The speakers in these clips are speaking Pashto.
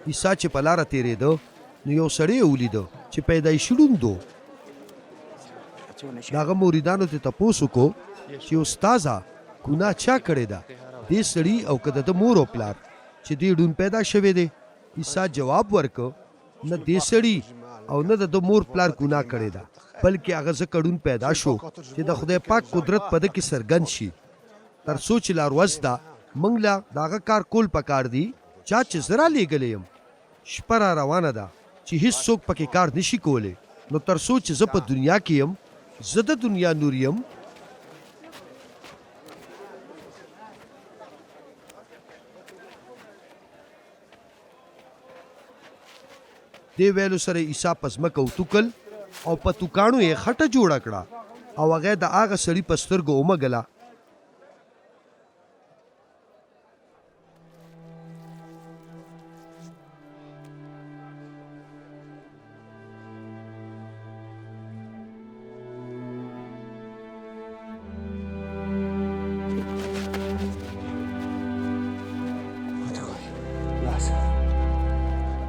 عیسی چې په لاره تېرېده نو یو سړی یې ولیده چې پیدایشي ړوند و. د هغه مریدانو ته تپوس وکړو چې استاذه ګناه چا کړې ده، دې سړي او که د ده مور او پلار چې دې ړوند پیدا شوی دی؟ عیسی جواب ورکړ نه دې سړي او نه د ده مور پلار ګناه کړې ده، بلکې هغه ځکه ړوند پیدا شو چې د خدای پاک قدرت په ده کې څرګند شي. تر څو چې لا ورځ ده موږ له د هغه کار کول پکار دي چا چې زه رالیږلی یم. شپه را روانه ده چې هېڅوک پکې کار نشي کولی، نو تر څو چې زه په دنیا کې یم زه د دنیا نور یم. دې ویلو سره عیسی په ځمکه وتوکل او په توکاڼو یې خټه جوړه کړه او هغه د هغه سړي په سترګو ومږله.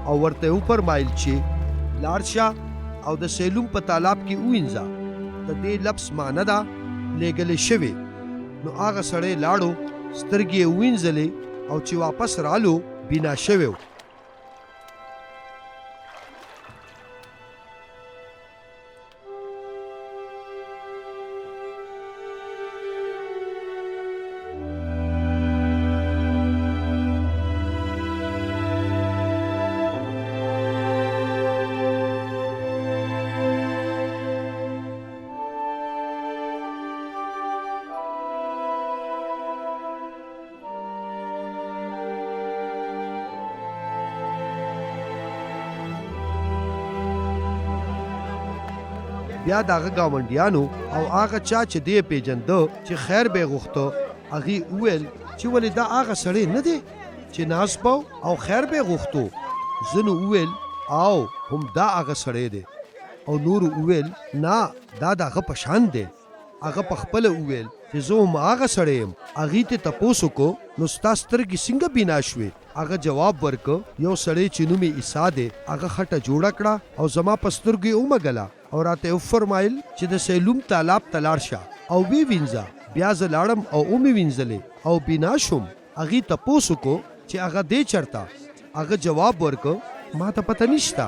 او ورته وفرمایل چې لاړ شه او د سیلوم په تالاب کې ووینځه. د دې لفظ معنی ده لیږلی شوې. نو هغه سړی لاړو، سترګې یې ووینځلې او چې واپس رالو بینا شوی و. بیا د هغه ګاونډیانو او هغه چا چې دی پیژنده چې خیر به یې غوښته هغې وویل چې ولې دا هغه سړی نه دی چې ناست به او خیر به یې غوښتو؟ ځینو وویل او هم دا هغه سړی دی، او نورو وویل نه دا د هغه په شان دی. هغه په خپله وویل چې زه هم هغه سړی یم. هغې ته تپوس وکړو نو ستا سترګې څنګه بینا شوې؟ هغه جواب ورکړ یو سړی چې نوم یې عیسی دی هغه خټه جوړه کړه او زما په سترګو یې ومږله او راته وفرمایل چې د سیلوم تالاب ته لاړ شه او ویې وینځه. بیا زه لاړم او ومې وینځلې او بینا شوم. هغې تپوس وکړو چې هغه دی چېرته؟ هغه جواب ورکړ ما ته پته نشته.